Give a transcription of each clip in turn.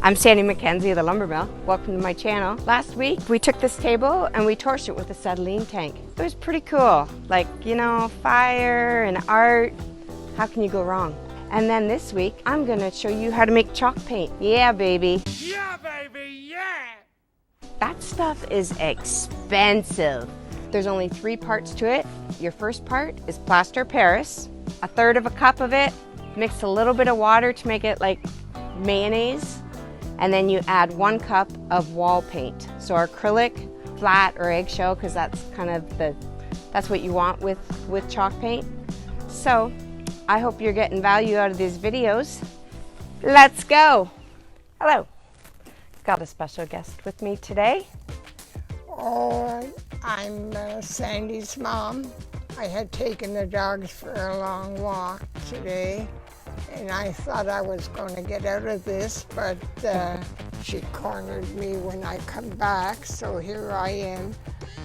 I'm Sandy McKenzie of the Lumber Mill. Welcome to my channel. Last week we took this table and we torched it with a acetylene tank. It was pretty cool. Like, you know, fire and art. How can you go wrong? And then this week I'm gonna show you how to make chalk paint. Yeah, baby. Yeah, baby, yeah! That stuff is expensive. There's only 3 parts to it. Your first part is Plaster of Paris. 1/3 of a cup of it. Mix a little bit of water to make it like mayonnaise. And then you add 1 cup of wall paint. So acrylic, flat, or eggshell, because that's kind of that's what you want with chalk paint. So I hope you're getting value out of these videos. Let's go. Hello. Got a special guest with me today. Oh, I'm Sandy's mom. I had taken the dogs for a long walk today, and I thought I was going to get out of this, but she cornered me when I come back, so here I am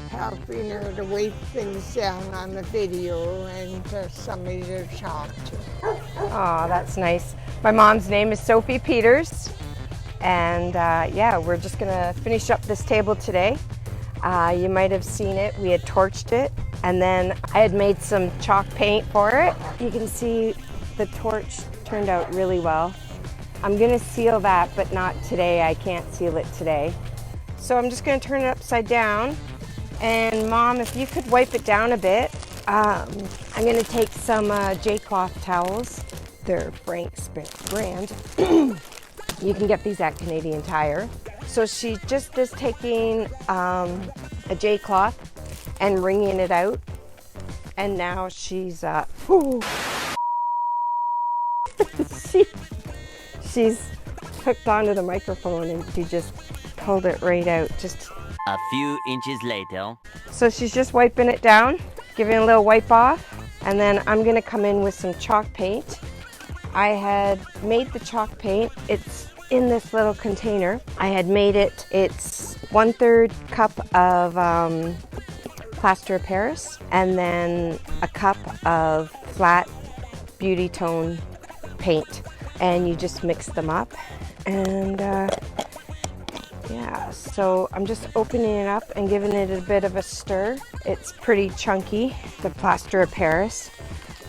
helping her to weight things down on the video and somebody to talk to. Oh, that's nice. My mom's name is Sophie Peters, and yeah, we're just gonna finish up this table today. You might have seen it. We had torched it, and then I had made some chalk paint for it. You can see the torch turned out really well. I'm gonna seal that, but not today. I can't seal it today. So I'm just gonna turn it upside down. And Mom, if you could wipe it down a bit. I'm gonna take some J-cloth towels. They're Frank's brand. You can get these at Canadian Tire. So she just is taking a J-cloth and wringing it out. And now she's, she's hooked onto the microphone and she just pulled it right out. Just a few inches later. So she's just wiping it down, giving it a little wipe off. And then I'm gonna come in with some chalk paint. I had made the chalk paint. It's in this little container. I had made it, it's 1/3 cup of Plaster of Paris, and then a cup of flat beauty tone paint. And you just mix them up. And yeah, so I'm just opening it up and giving it a bit of a stir. It's pretty chunky, the Plaster of Paris,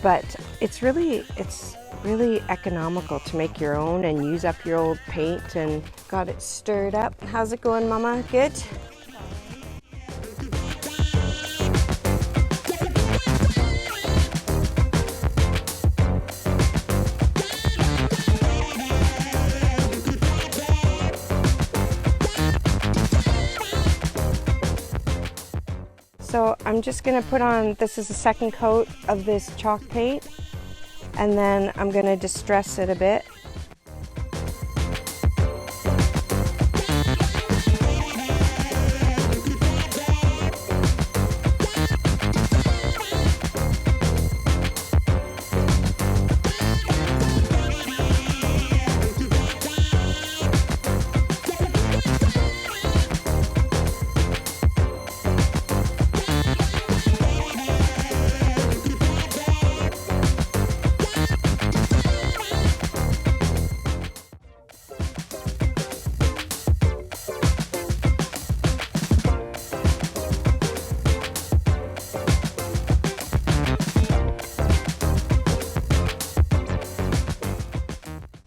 but it's really economical to make your own and use up your old paint. And got it stirred up. How's it going, Mama? Good? So I'm just gonna put on, this is the second coat of this chalk paint, and then I'm gonna distress it a bit.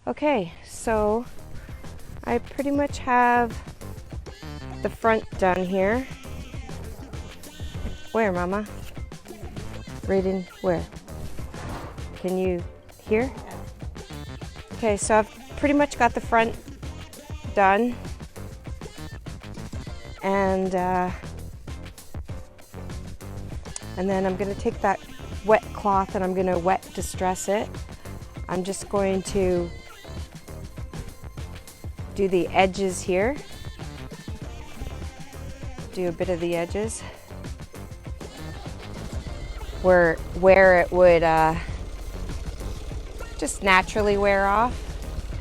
Okay, so I pretty much have the front done here. Where, Mama? Right in where? Can you hear? Okay, so I've pretty much got the front done. And then I'm gonna take that wet cloth and I'm gonna wet distress it. I'm just going to do the edges here. Do a bit of the edges where it would just naturally wear off.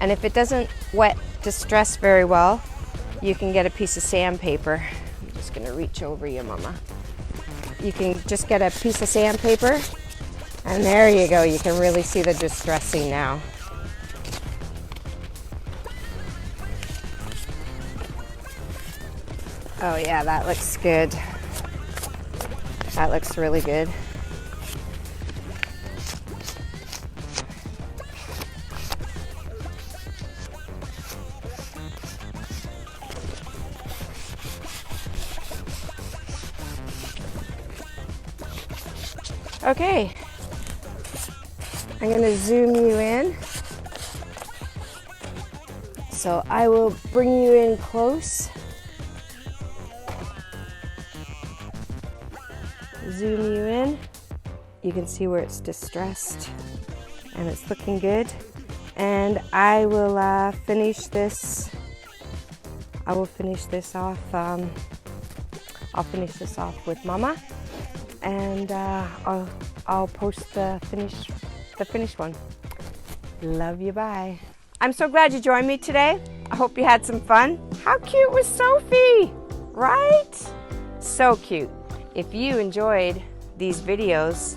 And if it doesn't wet distress very well, you can get a piece of sandpaper. I'm just gonna reach over you, Mama. You can just get a piece of sandpaper, and there you go. You can really see the distressing now. Oh yeah, that looks good. That looks really good. Okay, I'm going to zoom you in. So I will bring you in close. Zoom you in. You can see where it's distressed and it's looking good. And I will finish this. I will finish this off. I'll finish this off with Mama, and I'll post the finished one. Love you. Bye. I'm so glad you joined me today. I hope you had some fun. How cute was Sophie, right? So cute. If you enjoyed these videos,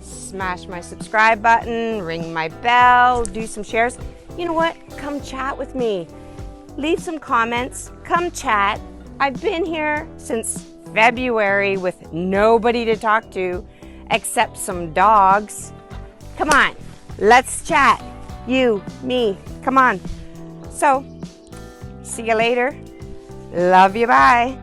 smash my subscribe button, ring my bell, do some shares. You know what? Come chat with me. Leave some comments. Come chat. I've been here since February with nobody to talk to except some dogs. Come on, let's chat. You, me, come on. So, see you later. Love you, bye.